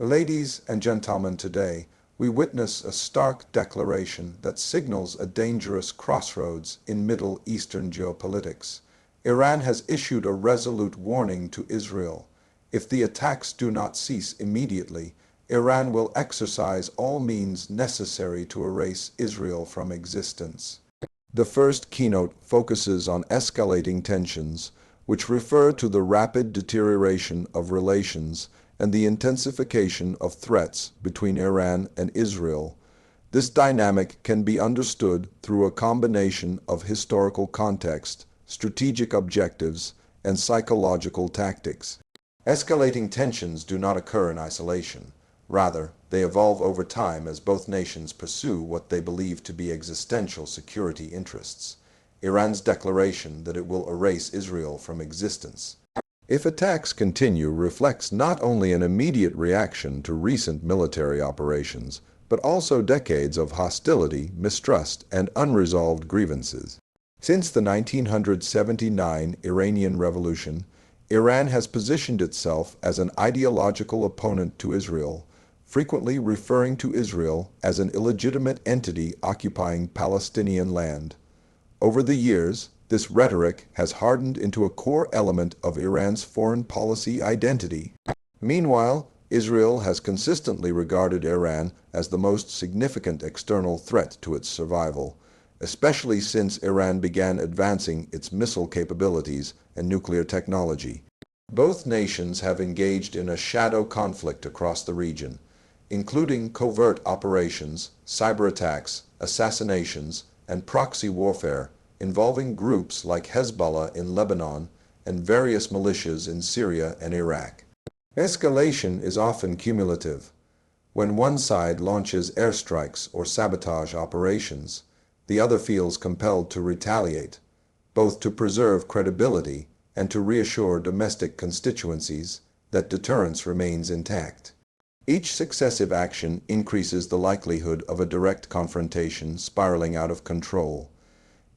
Ladies and gentlemen, today we witness a stark declaration that signals a dangerous crossroads in Middle Eastern geopolitics. Iran has issued a resolute warning to Israel. If the attacks do not cease immediately, Iran will exercise all means necessary to erase Israel from existence. The first keynote focuses on escalating tensions, which refer to the rapid deterioration of relations and the intensification of threats between Iran and Israel. This dynamic can be understood through a combination of historical context, strategic objectives, and psychological tactics. Escalating tensions do not occur in isolation. Rather, they evolve over time as both nations pursue what they believe to be existential security interests. Iran's declaration that it will erase Israel from existence, if attacks continue, reflects not only an immediate reaction to recent military operations, but also decades of hostility, mistrust, and unresolved grievances. Since the 1979 Iranian Revolution, Iran has positioned itself as an ideological opponent to Israel, frequently referring to Israel as an illegitimate entity occupying Palestinian land. Over the years, this rhetoric has hardened into a core element of Iran's foreign policy identity. Meanwhile, Israel has consistently regarded Iran as the most significant external threat to its survival, especially since Iran began advancing its missile capabilities and nuclear technology. Both nations have engaged in a shadow conflict across the region, including covert operations, cyber attacks, assassinations, and proxy warfare, involving groups like Hezbollah in Lebanon and various militias in Syria and Iraq. Escalation is often cumulative. When one side launches airstrikes or sabotage operations, the other feels compelled to retaliate, both to preserve credibility and to reassure domestic constituencies that deterrence remains intact. Each successive action increases the likelihood of a direct confrontation spiraling out of control.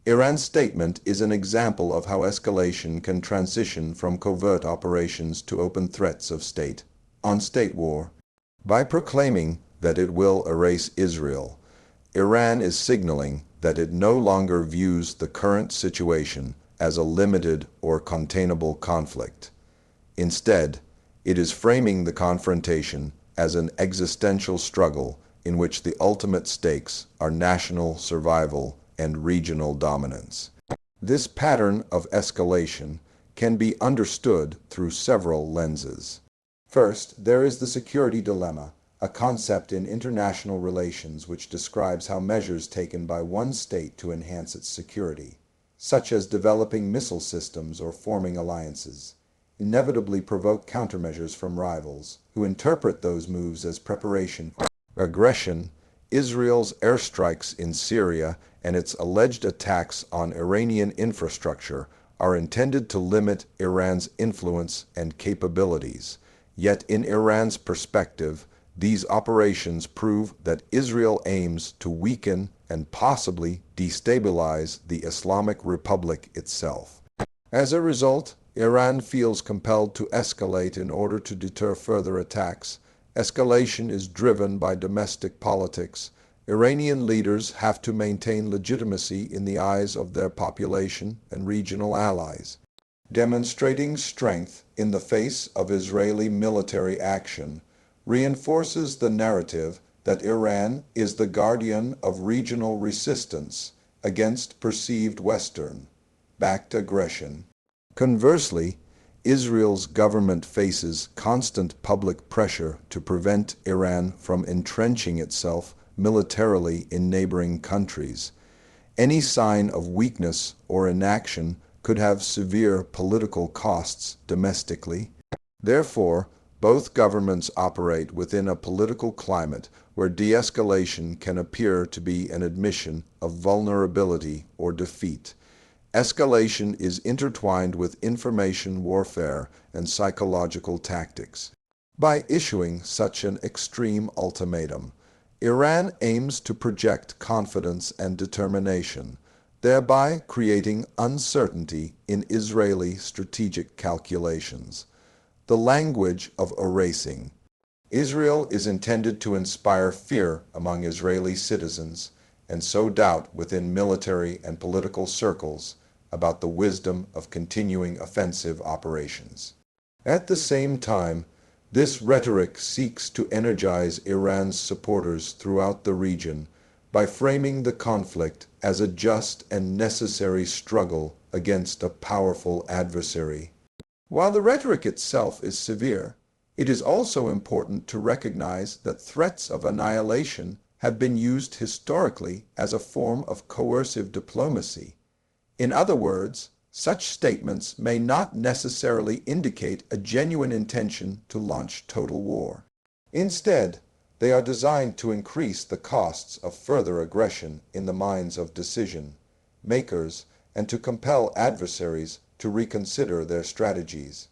Iran's statement is an example of how escalation can transition from covert operations to open threats of state-on-state war. By proclaiming that it will erase Israel, Iran is signaling that it no longer views the current situation as a limited or containable conflict. Instead, it is framing the confrontation as an existential struggle in which the ultimate stakes are national survival and regional dominance. This pattern of escalation can be understood through several lenses. First, there is the security dilemma, a concept in international relations which describes how measures taken by one state to enhance its security, such as developing missile systems or forming alliances, inevitably provoke countermeasures from rivals, who interpret those moves as preparation for aggression. Israel's airstrikes in Syria and its alleged attacks on Iranian infrastructure are intended to limit Iran's influence and capabilities. Yet in Iran's perspective, these operations prove that Israel aims to weaken and possibly destabilize the Islamic Republic itself. As a result, Iran feels compelled to escalate in order to deter further attacks. Escalation is driven by domestic politics. Iranian leaders have to maintain legitimacy in the eyes of their population and regional allies. Demonstrating strength in the face of Israeli military action reinforces the narrative that Iran is the guardian of regional resistance against perceived Western-backed aggression. Conversely, Israel's government faces constant public pressure to prevent Iran from entrenching itself militarily in neighboring countries. Any sign of weakness or inaction could have severe political costs domestically. Therefore, both governments operate within a political climate where de-escalation can appear to be an admission of vulnerability or defeat. Escalation is intertwined with information warfare and psychological tactics. By issuing such an extreme ultimatum, Iran aims to project confidence and determination, thereby creating uncertainty in Israeli strategic calculations. The language of erasing Israel is intended to inspire fear among Israeli citizens and sow doubt within military and political circles about the wisdom of continuing offensive operations. At the same time, this rhetoric seeks to energize Iran's supporters throughout the region by framing the conflict as a just and necessary struggle against a powerful adversary. While the rhetoric itself is severe, it is also important to recognize that threats of annihilation have been used historically as a form of coercive diplomacy. In other words, such statements may not necessarily indicate a genuine intention to launch total war. Instead, they are designed to increase the costs of further aggression in the minds of decision makers and to compel adversaries to reconsider their strategies.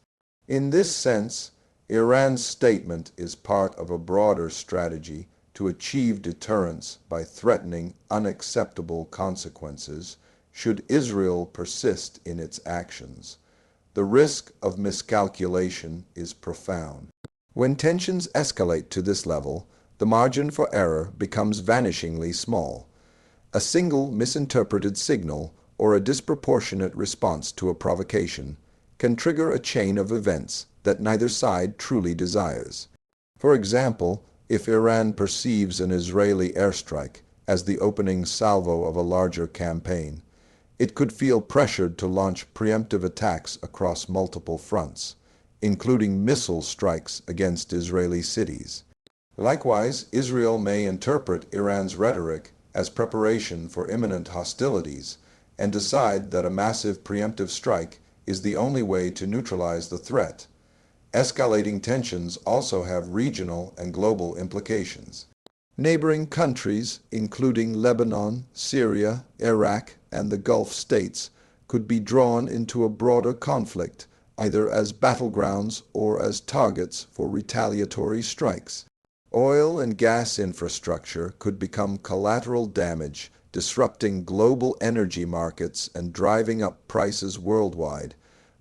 In this sense, Iran's statement is part of a broader strategy to achieve deterrence by threatening unacceptable consequences should Israel persist in its actions. The risk of miscalculation is profound. When tensions escalate to this level, the margin for error becomes vanishingly small. A single misinterpreted signal or a disproportionate response to a provocation can trigger a chain of events that neither side truly desires. For example, if Iran perceives an Israeli airstrike as the opening salvo of a larger campaign, it could feel pressured to launch preemptive attacks across multiple fronts, including missile strikes against Israeli cities. Likewise, Israel may interpret Iran's rhetoric as preparation for imminent hostilities and decide that a massive preemptive strike is the only way to neutralize the threat. Escalating tensions also have regional and global implications. Neighboring countries, including Lebanon, Syria, Iraq, and the Gulf states, could be drawn into a broader conflict, either as battlegrounds or as targets for retaliatory strikes. Oil and gas infrastructure could become collateral damage, disrupting global energy markets and driving up prices worldwide.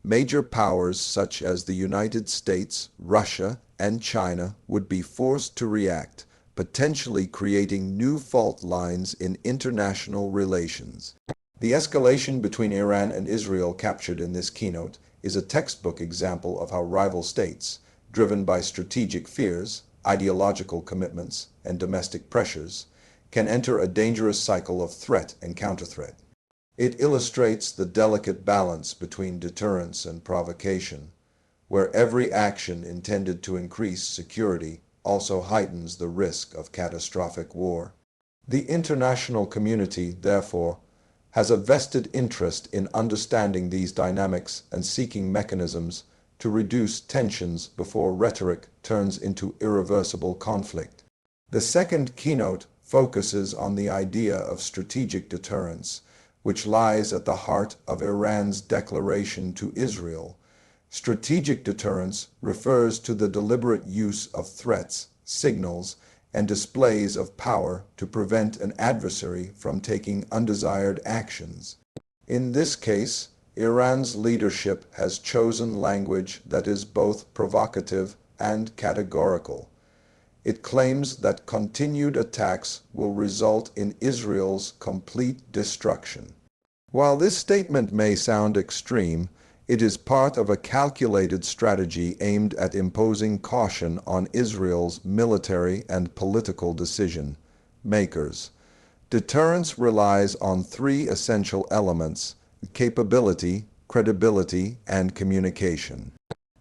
Major powers such as the United States, Russia, and China would be forced to react, potentially creating new fault lines in international relations. The escalation between Iran and Israel captured in this keynote is a textbook example of how rival states, driven by strategic fears, ideological commitments, and domestic pressures, can enter a dangerous cycle of threat and counterthreat. It illustrates the delicate balance between deterrence and provocation, where every action intended to increase security also heightens the risk of catastrophic war. The international community, therefore, has a vested interest in understanding these dynamics and seeking mechanisms to reduce tensions before rhetoric turns into irreversible conflict. The second keynote focuses on the idea of strategic deterrence, which lies at the heart of Iran's declaration to Israel. Strategic deterrence refers to the deliberate use of threats, signals, and displays of power to prevent an adversary from taking undesired actions. In this case, Iran's leadership has chosen language that is both provocative and categorical. It claims that continued attacks will result in Israel's complete destruction. While this statement may sound extreme, it is part of a calculated strategy aimed at imposing caution on Israel's military and political decision makers. Deterrence relies on three essential elements: capability, credibility, and communication.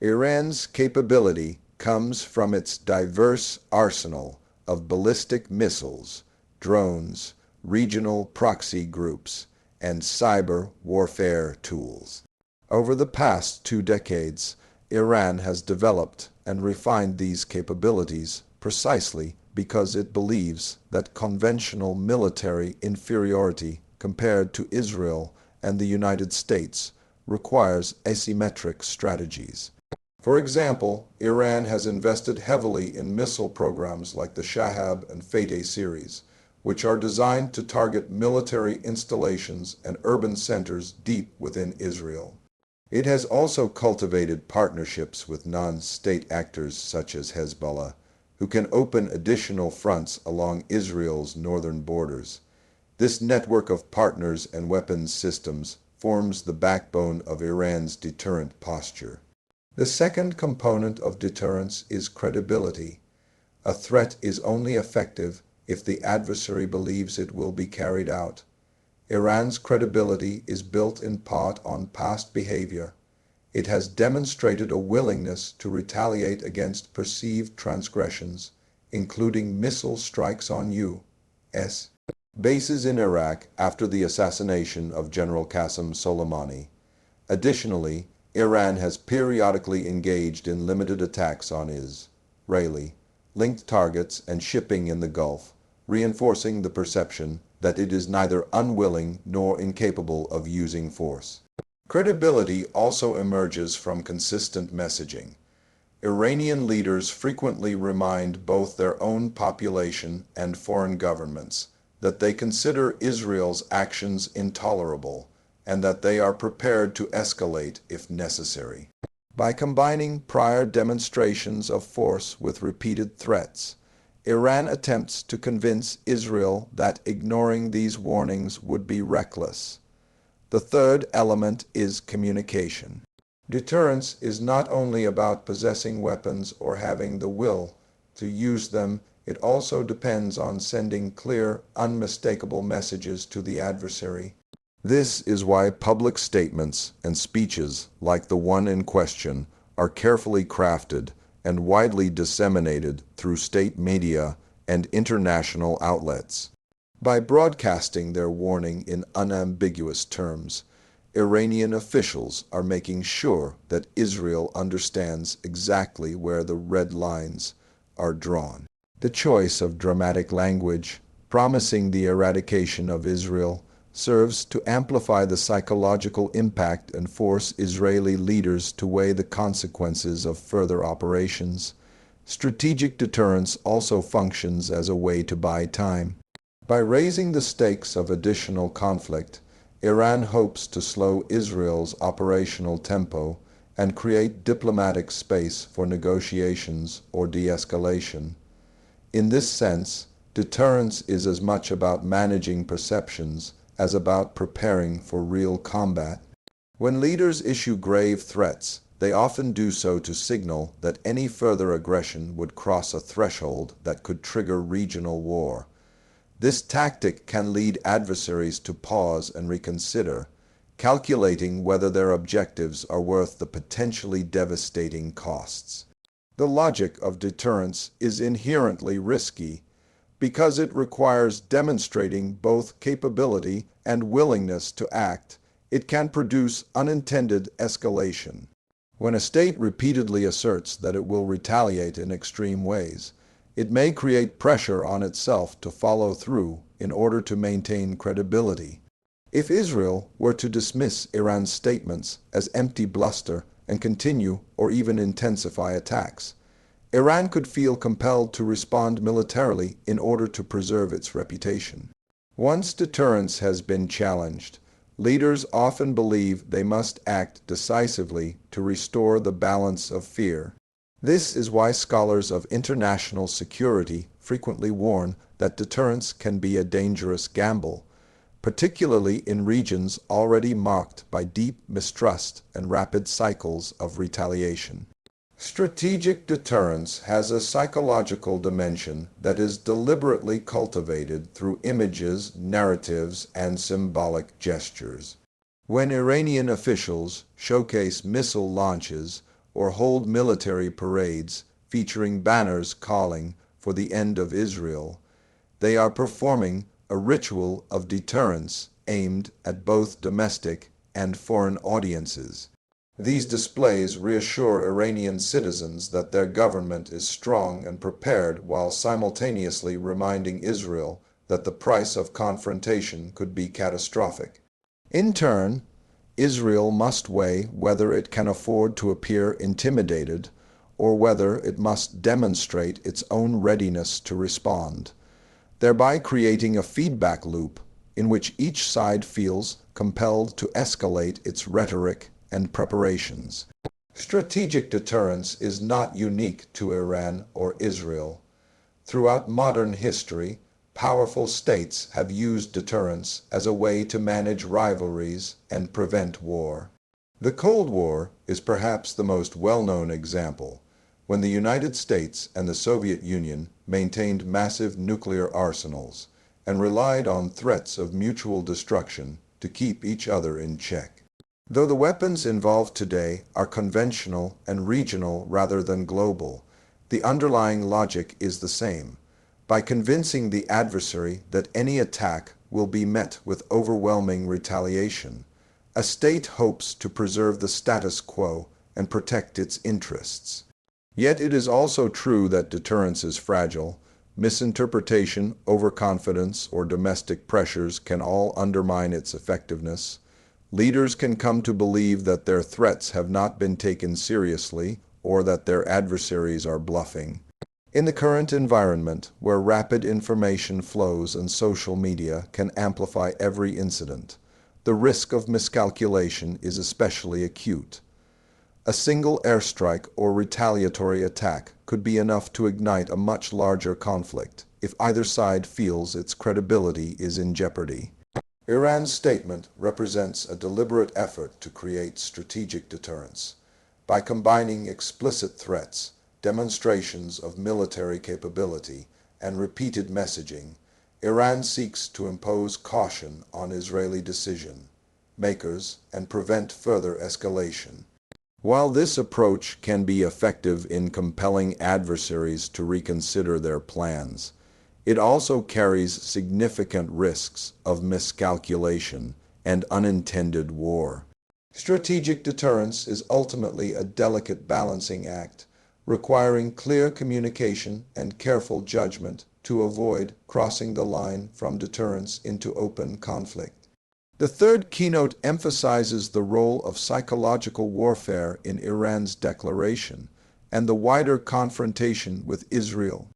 Iran's capability comes from its diverse arsenal of ballistic missiles, drones, regional proxy groups, and cyber warfare tools. Over the past 2 decades, Iran has developed and refined these capabilities precisely because it believes that conventional military inferiority compared to Israel and the United States requires asymmetric strategies. For example, Iran has invested heavily in missile programs like the Shahab and Fateh series, which are designed to target military installations and urban centers deep within Israel. It has also cultivated partnerships with non-state actors such as Hezbollah, who can open additional fronts along Israel's northern borders. This network of partners and weapons systems forms the backbone of Iran's deterrent posture. The second component of deterrence is credibility. A threat is only effective if the adversary believes it will be carried out. Iran's credibility is built in part on past behavior. It has demonstrated a willingness to retaliate against perceived transgressions, including missile strikes on U.S. bases in Iraq after the assassination of General Qasem Soleimani. Additionally, Iran has periodically engaged in limited attacks on Israeli-linked targets and shipping in the Gulf, reinforcing the perception that it is neither unwilling nor incapable of using force. Credibility also emerges from consistent messaging. Iranian leaders frequently remind both their own population and foreign governments that they consider Israel's actions intolerable and that they are prepared to escalate if necessary. By combining prior demonstrations of force with repeated threats, Iran attempts to convince Israel that ignoring these warnings would be reckless. The third element is communication. Deterrence is not only about possessing weapons or having the will to use them, it also depends on sending clear, unmistakable messages to the adversary. This is why public statements and speeches like the one in question are carefully crafted and widely disseminated through state media and international outlets. By broadcasting their warning in unambiguous terms, Iranian officials are making sure that Israel understands exactly where the red lines are drawn. The choice of dramatic language, promising the eradication of Israel, serves to amplify the psychological impact and force Israeli leaders to weigh the consequences of further operations. Strategic deterrence also functions as a way to buy time. By raising the stakes of additional conflict, Iran hopes to slow Israel's operational tempo and create diplomatic space for negotiations or de-escalation. In this sense, deterrence is as much about managing perceptions as about preparing for real combat. When leaders issue grave threats, they often do so to signal that any further aggression would cross a threshold that could trigger regional war. This tactic can lead adversaries to pause and reconsider, calculating whether their objectives are worth the potentially devastating costs. The logic of deterrence is inherently risky because it requires demonstrating both capability and willingness to act. It can produce unintended escalation. When a state repeatedly asserts that it will retaliate in extreme ways, it may create pressure on itself to follow through in order to maintain credibility. If Israel were to dismiss Iran's statements as empty bluster and continue or even intensify attacks, Iran could feel compelled to respond militarily in order to preserve its reputation. Once deterrence has been challenged, leaders often believe they must act decisively to restore the balance of fear. This is why scholars of international security frequently warn that deterrence can be a dangerous gamble, particularly in regions already marked by deep mistrust and rapid cycles of retaliation. Strategic deterrence has a psychological dimension that is deliberately cultivated through images, narratives, and symbolic gestures. When Iranian officials showcase missile launches or hold military parades featuring banners calling for the end of Israel, they are performing a ritual of deterrence aimed at both domestic and foreign audiences. These displays reassure Iranian citizens that their government is strong and prepared while simultaneously reminding Israel that the price of confrontation could be catastrophic. In turn, Israel must weigh whether it can afford to appear intimidated or whether it must demonstrate its own readiness to respond, thereby creating a feedback loop in which each side feels compelled to escalate its rhetoric and preparations. Strategic deterrence is not unique to Iran or Israel. Throughout modern history, powerful states have used deterrence as a way to manage rivalries and prevent war. The Cold War is perhaps the most well-known example, when the United States and the Soviet Union maintained massive nuclear arsenals and relied on threats of mutual destruction to keep each other in check. Though the weapons involved today are conventional and regional rather than global, the underlying logic is the same. By convincing the adversary that any attack will be met with overwhelming retaliation, a state hopes to preserve the status quo and protect its interests. Yet it is also true that deterrence is fragile. Misinterpretation, overconfidence, or domestic pressures can all undermine its effectiveness. Leaders can come to believe that their threats have not been taken seriously or that their adversaries are bluffing. In the current environment, where rapid information flows and social media can amplify every incident, the risk of miscalculation is especially acute. A single airstrike or retaliatory attack could be enough to ignite a much larger conflict if either side feels its credibility is in jeopardy. Iran's statement represents a deliberate effort to create strategic deterrence. By combining explicit threats, demonstrations of military capability, and repeated messaging, Iran seeks to impose caution on Israeli decision makers and prevent further escalation. While this approach can be effective in compelling adversaries to reconsider their plans, it also carries significant risks of miscalculation and unintended war. Strategic deterrence is ultimately a delicate balancing act, requiring clear communication and careful judgment to avoid crossing the line from deterrence into open conflict. The third keynote emphasizes the role of psychological warfare in Iran's declaration and the wider confrontation with Israel.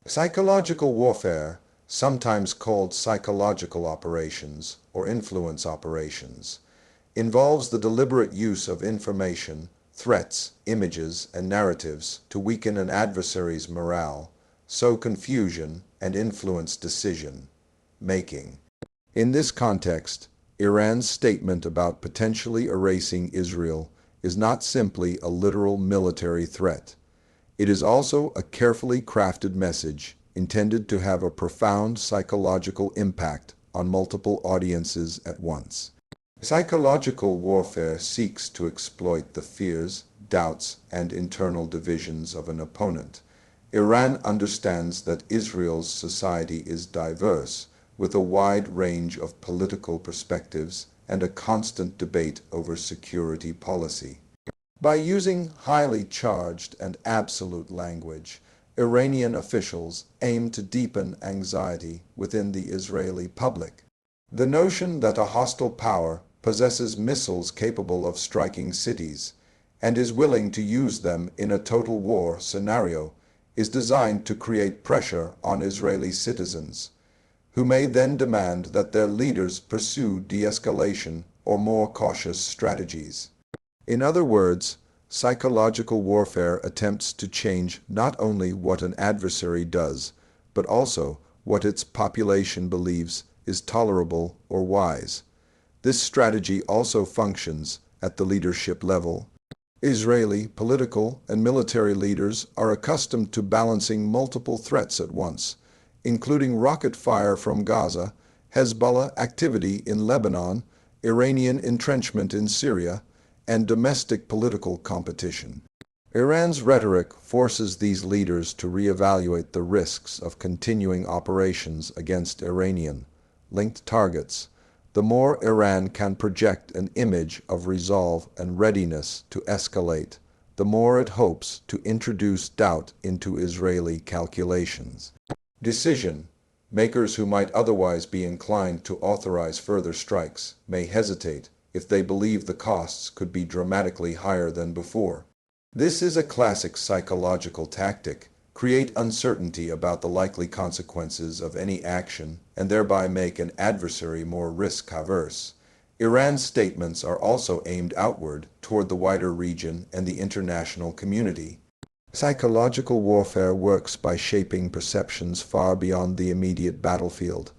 Psychological warfare, sometimes called psychological operations or influence operations, involves the deliberate use of information, threats, images, and narratives to weaken an adversary's morale, sow confusion, and influence decision-making. In this context, Iran's statement about potentially erasing Israel is not simply a literal military threat. It is also a carefully crafted message intended to have a profound psychological impact on multiple audiences at once. Psychological warfare seeks to exploit the fears, doubts, and internal divisions of an opponent. Iran understands that Israel's society is diverse, with a wide range of political perspectives and a constant debate over security policy. By using highly charged and absolute language, Iranian officials aim to deepen anxiety within the Israeli public. The notion that a hostile power possesses missiles capable of striking cities and is willing to use them in a total war scenario is designed to create pressure on Israeli citizens, who may then demand that their leaders pursue de-escalation or more cautious strategies. In other words, psychological warfare attempts to change not only what an adversary does, but also what its population believes is tolerable or wise. This strategy also functions at the leadership level. Israeli political and military leaders are accustomed to balancing multiple threats at once, including rocket fire from Gaza, Hezbollah activity in Lebanon, Iranian entrenchment in Syria, and domestic political competition. Iran's rhetoric forces these leaders to reevaluate the risks of continuing operations against Iranian-linked targets. The more Iran can project an image of resolve and readiness to escalate, the more it hopes to introduce doubt into Israeli calculations. Decision makers who might otherwise be inclined to authorize further strikes may hesitate if they believe the costs could be dramatically higher than before. This is a classic psychological tactic: create uncertainty about the likely consequences of any action and thereby make an adversary more risk-averse. Iran's statements are also aimed outward toward the wider region and the international community. Psychological warfare works by shaping perceptions far beyond the immediate battlefield.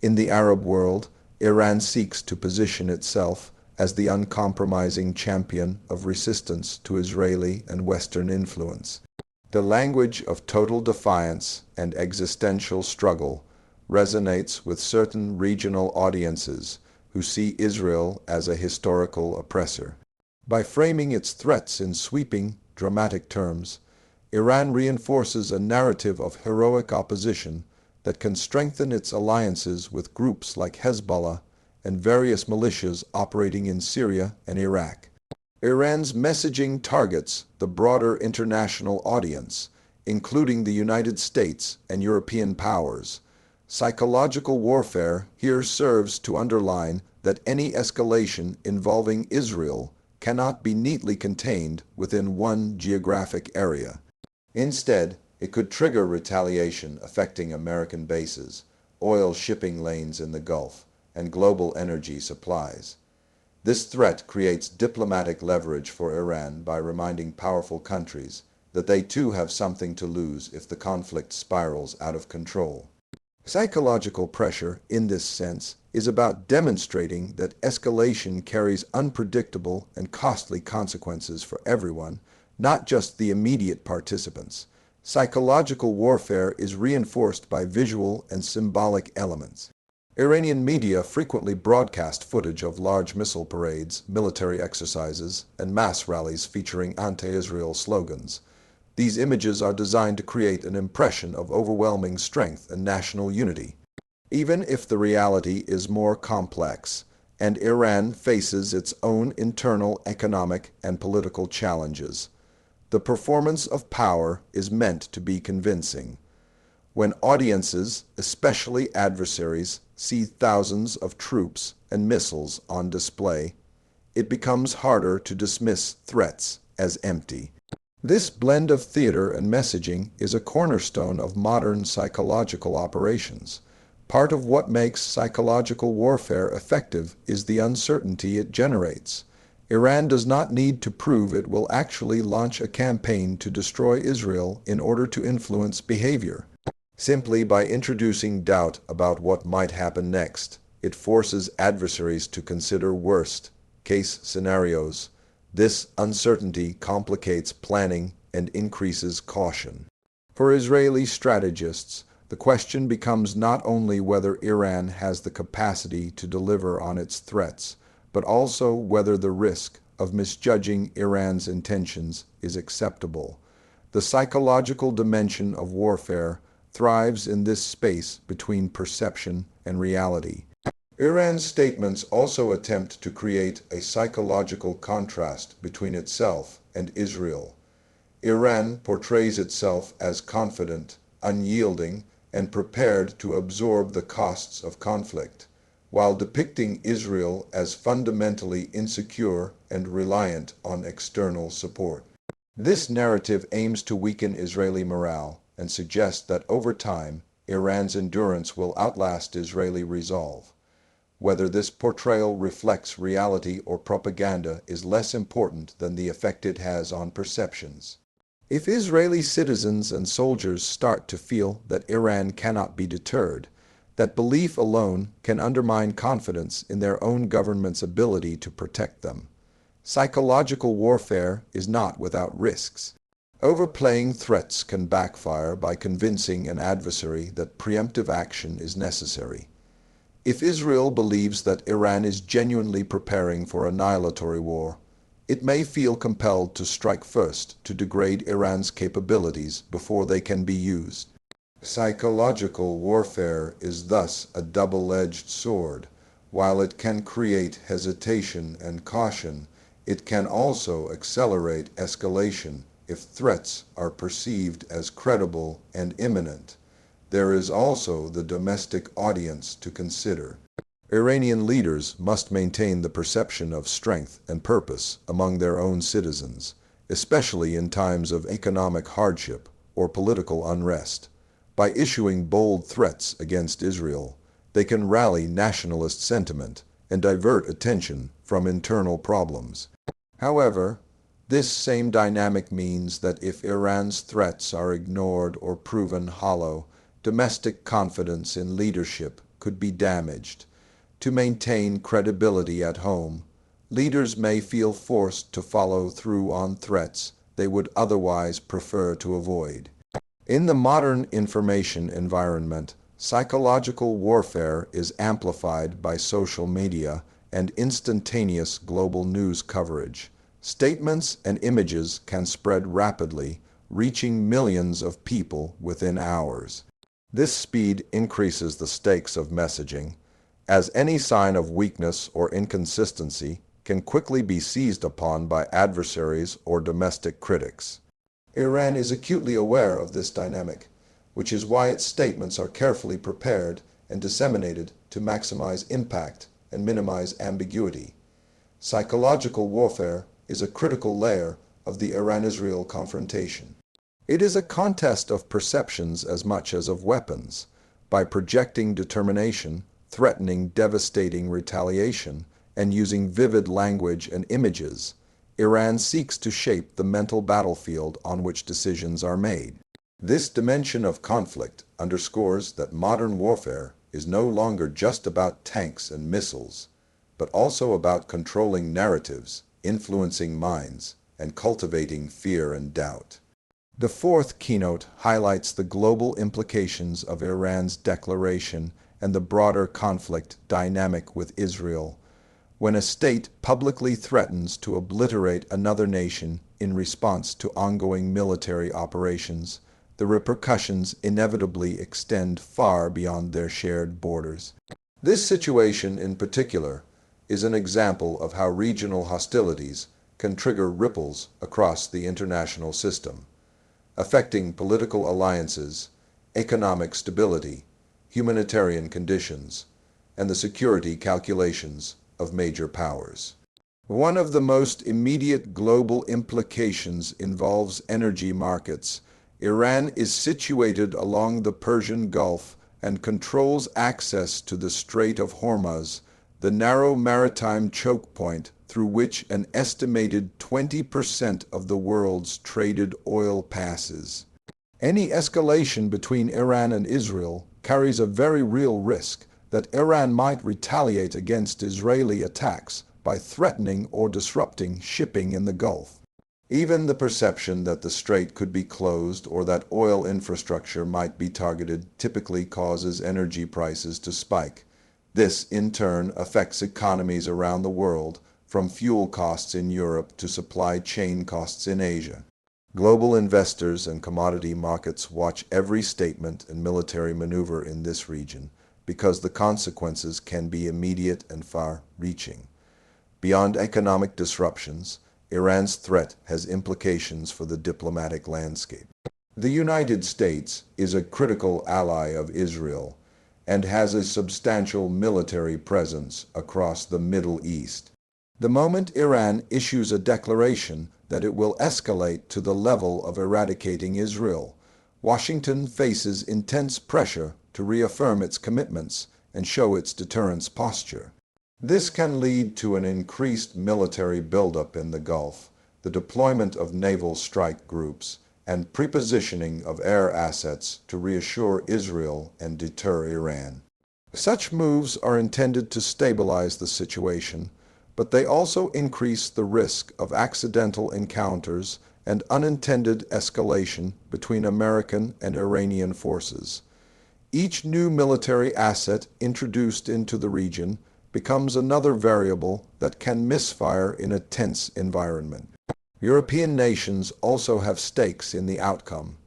In the Arab world, Iran seeks to position itself as the uncompromising champion of resistance to Israeli and Western influence. The language of total defiance and existential struggle resonates with certain regional audiences who see Israel as a historical oppressor. By framing its threats in sweeping, dramatic terms, Iran reinforces a narrative of heroic opposition that can strengthen its alliances with groups like Hezbollah and various militias operating in Syria and Iraq. Iran's messaging targets the broader international audience, including the United States and European powers. Psychological warfare here serves to underline that any escalation involving Israel cannot be neatly contained within one geographic area. Instead, it could trigger retaliation affecting American bases, oil shipping lanes in the Gulf, and global energy supplies. This threat creates diplomatic leverage for Iran by reminding powerful countries that they too have something to lose if the conflict spirals out of control. Psychological pressure, in this sense, is about demonstrating that escalation carries unpredictable and costly consequences for everyone, not just the immediate participants. Psychological warfare is reinforced by visual and symbolic elements. Iranian media frequently broadcast footage of large missile parades, military exercises, and mass rallies featuring anti-Israel slogans. These images are designed to create an impression of overwhelming strength and national unity. Even if the reality is more complex, and Iran faces its own internal economic and political challenges, the performance of power is meant to be convincing. When audiences, especially adversaries, see thousands of troops and missiles on display, it becomes harder to dismiss threats as empty. This blend of theater and messaging is a cornerstone of modern psychological operations. Part of what makes psychological warfare effective is the uncertainty it generates. Iran does not need to prove it will actually launch a campaign to destroy Israel in order to influence behavior. Simply by introducing doubt about what might happen next, it forces adversaries to consider worst-case scenarios. This uncertainty complicates planning and increases caution. For Israeli strategists, the question becomes not only whether Iran has the capacity to deliver on its threats, but also whether the risk of misjudging Iran's intentions is acceptable. The psychological dimension of warfare thrives in this space between perception and reality. Iran's statements also attempt to create a psychological contrast between itself and Israel. Iran portrays itself as confident, unyielding, and prepared to absorb the costs of conflict, while depicting Israel as fundamentally insecure and reliant on external support. This narrative aims to weaken Israeli morale and suggests that over time, Iran's endurance will outlast Israeli resolve. Whether this portrayal reflects reality or propaganda is less important than the effect it has on perceptions. If Israeli citizens and soldiers start to feel that Iran cannot be deterred, that belief alone can undermine confidence in their own government's ability to protect them. Psychological warfare is not without risks. Overplaying threats can backfire by convincing an adversary that preemptive action is necessary. If Israel believes that Iran is genuinely preparing for annihilatory war, it may feel compelled to strike first to degrade Iran's capabilities before they can be used. Psychological warfare is thus a double-edged sword. While it can create hesitation and caution, it can also accelerate escalation if threats are perceived as credible and imminent. There is also the domestic audience to consider. Iranian leaders must maintain the perception of strength and purpose among their own citizens, especially in times of economic hardship or political unrest. By issuing bold threats against Israel, they can rally nationalist sentiment and divert attention from internal problems. However, This same dynamic means that if Iran's threats are ignored or proven hollow, domestic confidence in leadership could be damaged. To maintain credibility at home, leaders may feel forced to follow through on threats they would otherwise prefer to avoid. In the modern information environment, psychological warfare is amplified by social media and instantaneous global news coverage. Statements and images can spread rapidly, reaching millions of people within hours. This speed increases the stakes of messaging, as any sign of weakness or inconsistency can quickly be seized upon by adversaries or domestic critics. Iran is acutely aware of this dynamic, which is why its statements are carefully prepared and disseminated to maximize impact and minimize ambiguity. Psychological warfare is a critical layer of the Iran-Israel confrontation. It is a contest of perceptions as much as of weapons. By projecting determination, threatening devastating retaliation, and using vivid language and images, Iran seeks to shape the mental battlefield on which decisions are made. This dimension of conflict underscores that modern warfare is no longer just about tanks and missiles, but also about controlling narratives, influencing minds, and cultivating fear and doubt. The fourth keynote highlights the global implications of Iran's declaration and the broader conflict dynamic with Israel. When a state publicly threatens to obliterate another nation in response to ongoing military operations, the repercussions inevitably extend far beyond their shared borders. This situation in particular is an example of how regional hostilities can trigger ripples across the international system, affecting political alliances, economic stability, humanitarian conditions, and the security calculations of major powers. One of the most immediate global implications involves energy markets. Iran is situated along the Persian Gulf and controls access to the Strait of Hormuz, the narrow maritime choke point through which an estimated 20% of the world's traded oil passes. Any escalation between Iran and Israel carries a very real risk that Iran might retaliate against Israeli attacks by threatening or disrupting shipping in the Gulf. Even the perception that the strait could be closed or that oil infrastructure might be targeted typically causes energy prices to spike. This, in turn, affects economies around the world, from fuel costs in Europe to supply chain costs in Asia. Global investors and commodity markets watch every statement and military maneuver in this region, because the consequences can be immediate and far-reaching. Beyond economic disruptions, Iran's threat has implications for the diplomatic landscape. The United States is a critical ally of Israel and has a substantial military presence across the Middle East. The moment Iran issues a declaration that it will escalate to the level of eradicating Israel, Washington faces intense pressure to reaffirm its commitments and show its deterrence posture. This can lead to an increased military buildup in the Gulf, the deployment of naval strike groups, and prepositioning of air assets to reassure Israel and deter Iran. Such moves are intended to stabilize the situation, but they also increase the risk of accidental encounters and unintended escalation between American and Iranian forces. Each new military asset introduced into the region becomes another variable that can misfire in a tense environment. European nations also have stakes in the outcome.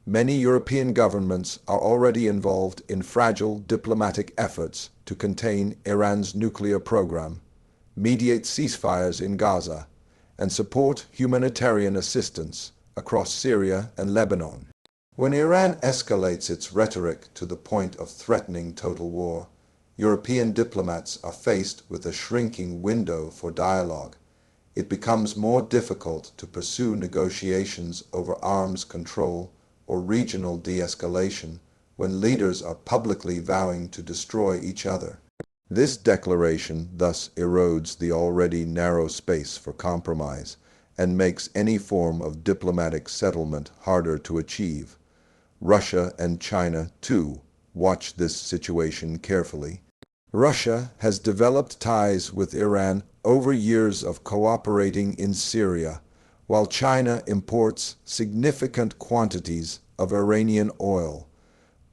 Many European governments are already involved in fragile diplomatic efforts to contain Iran's nuclear program, mediate ceasefires in Gaza, and support humanitarian assistance across Syria and Lebanon. When Iran escalates its rhetoric to the point of threatening total war, European diplomats are faced with a shrinking window for dialogue. It becomes more difficult to pursue negotiations over arms control or regional de-escalation when leaders are publicly vowing to destroy each other. This declaration thus erodes the already narrow space for compromise and makes any form of diplomatic settlement harder to achieve. Russia and China, too, watch this situation carefully. Russia has developed ties with Iran over years of cooperating in Syria, while China imports significant quantities of Iranian oil.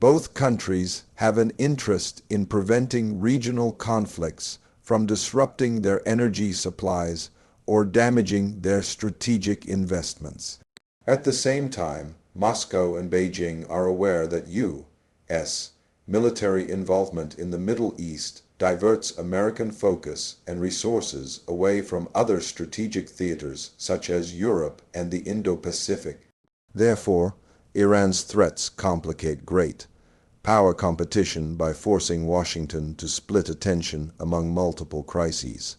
Both countries have an interest in preventing regional conflicts from disrupting their energy supplies or damaging their strategic investments. At the same time, Moscow and Beijing are aware that U.S. military involvement in the Middle East diverts American focus and resources away from other strategic theaters such as Europe and the Indo-Pacific. Therefore, Iran's threats complicate great power competition by forcing Washington to split attention among multiple crises.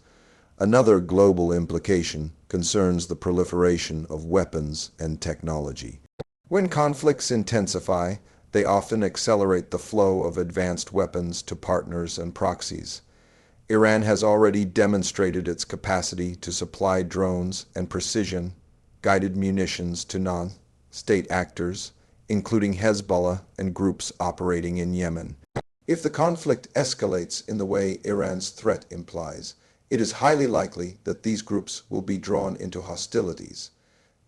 Another global implication concerns the proliferation of weapons and technology. When conflicts intensify, they often accelerate the flow of advanced weapons to partners and proxies. Iran has already demonstrated its capacity to supply drones and precision-guided munitions to non-state actors, including Hezbollah and groups operating in Yemen. If the conflict escalates in the way Iran's threat implies, it is highly likely that these groups will be drawn into hostilities.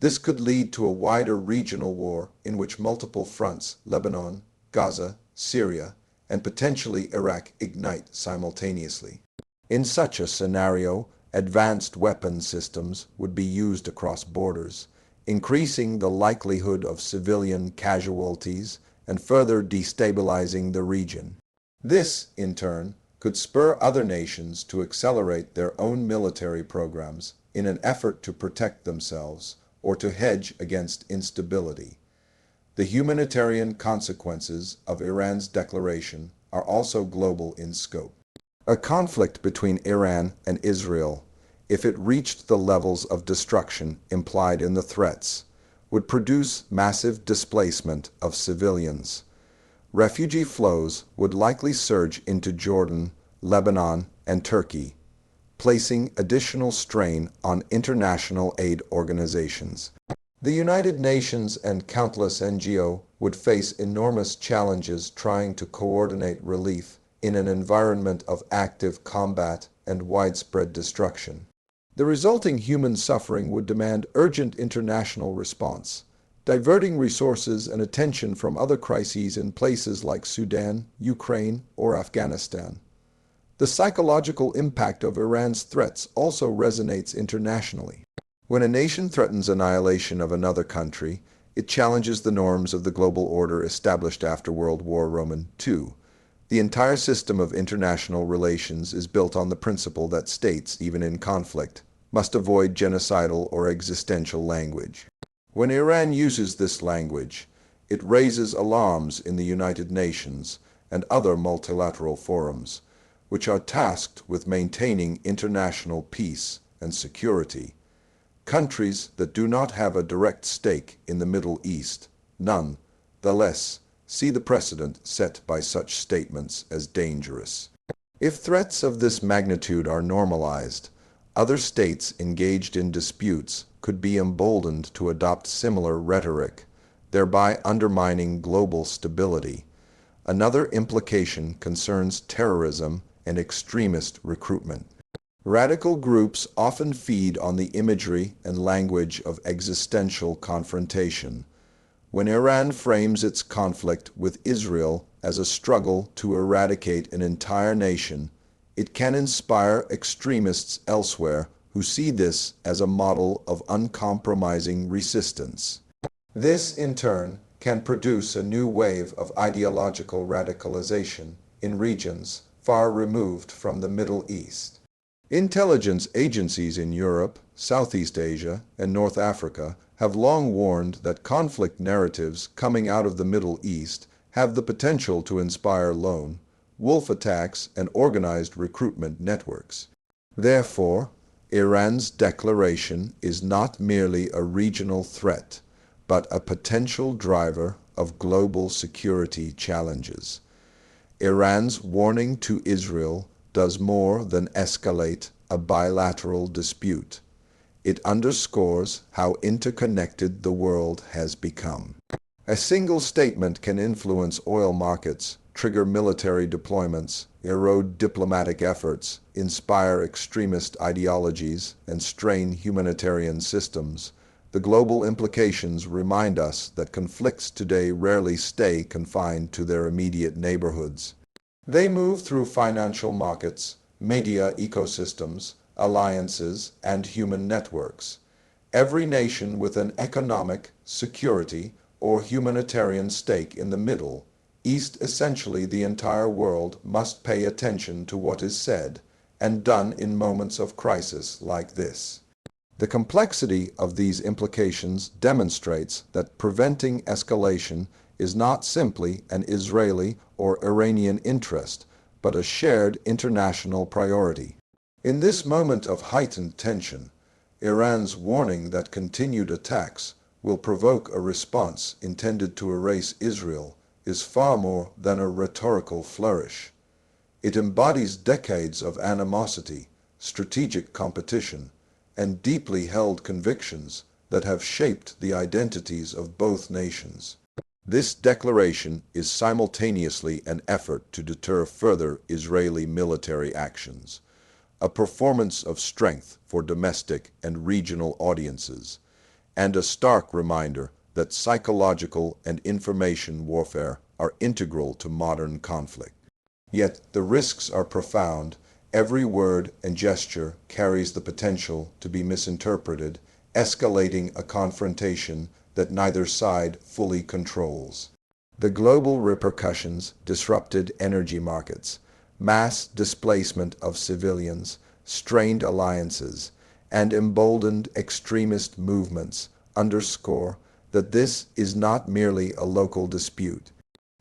This could lead to a wider regional war in which multiple fronts, Lebanon, Gaza, Syria, and potentially Iraq, ignite simultaneously. In such a scenario, advanced weapon systems would be used across borders, increasing the likelihood of civilian casualties and further destabilizing the region. This, in turn, could spur other nations to accelerate their own military programs in an effort to protect themselves or to hedge against instability. The humanitarian consequences of Iran's declaration are also global in scope. A conflict between Iran and Israel, if it reached the levels of destruction implied in the threats, would produce massive displacement of civilians. Refugee flows would likely surge into Jordan, Lebanon, and Turkey, placing additional strain on international aid organizations. The United Nations and countless NGOs would face enormous challenges trying to coordinate relief in an environment of active combat and widespread destruction. The resulting human suffering would demand urgent international response, diverting resources and attention from other crises in places like Sudan, Ukraine, or Afghanistan. The psychological impact of Iran's threats also resonates internationally. When a nation threatens annihilation of another country, it challenges the norms of the global order established after World War II. The entire system of international relations is built on the principle that states, even in conflict, must avoid genocidal or existential language. When Iran uses this language, it raises alarms in the United Nations and other multilateral forums, which are tasked with maintaining international peace and security. Countries that do not have a direct stake in the Middle East, nonetheless, see the precedent set by such statements as dangerous. If threats of this magnitude are normalized, other states engaged in disputes could be emboldened to adopt similar rhetoric, thereby undermining global stability. Another implication concerns terrorism and extremist recruitment. Radical groups often feed on the imagery and language of existential confrontation. When Iran frames its conflict with Israel as a struggle to eradicate an entire nation, it can inspire extremists elsewhere who see this as a model of uncompromising resistance. This, in turn, can produce a new wave of ideological radicalization in regions far removed from the Middle East. Intelligence agencies in Europe, Southeast Asia, and North Africa have long warned that conflict narratives coming out of the Middle East have the potential to inspire lone wolf attacks and organized recruitment networks. Therefore, Iran's declaration is not merely a regional threat, but a potential driver of global security challenges. Iran's warning to Israel does more than escalate a bilateral dispute. It underscores how interconnected the world has become. A single statement can influence oil markets, trigger military deployments, erode diplomatic efforts, inspire extremist ideologies, and strain humanitarian systems. The global implications remind us that conflicts today rarely stay confined to their immediate neighborhoods. They move through financial markets, media ecosystems, alliances, and human networks. Every nation with an economic, security, or humanitarian stake in the Middle East, essentially the entire world, must pay attention to what is said and done in moments of crisis like this. The complexity of these implications demonstrates that preventing escalation is not simply an Israeli or Iranian interest, but a shared international priority. In this moment of heightened tension, Iran's warning that continued attacks will provoke a response intended to erase Israel is far more than a rhetorical flourish. It embodies decades of animosity, strategic competition, and deeply held convictions that have shaped the identities of both nations. This declaration is simultaneously an effort to deter further Israeli military actions, a performance of strength for domestic and regional audiences, and a stark reminder that psychological and information warfare are integral to modern conflict. Yet the risks are profound. Every word and gesture carries the potential to be misinterpreted, escalating a confrontation that neither side fully controls. The global repercussions: disrupted energy markets, mass displacement of civilians, strained alliances, and emboldened extremist movements underscore that this is not merely a local dispute.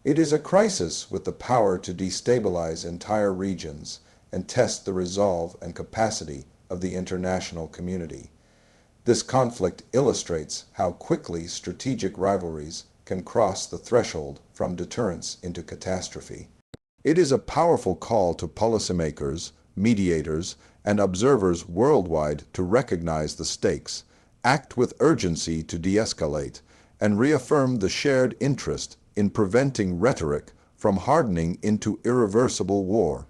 It is a crisis with the power to destabilize entire regions and test the resolve and capacity of the international community. This conflict illustrates how quickly strategic rivalries can cross the threshold from deterrence into catastrophe. It is a powerful call to policymakers, mediators, and observers worldwide to recognize the stakes, act with urgency to de-escalate, and reaffirm the shared interest in preventing rhetoric from hardening into irreversible war.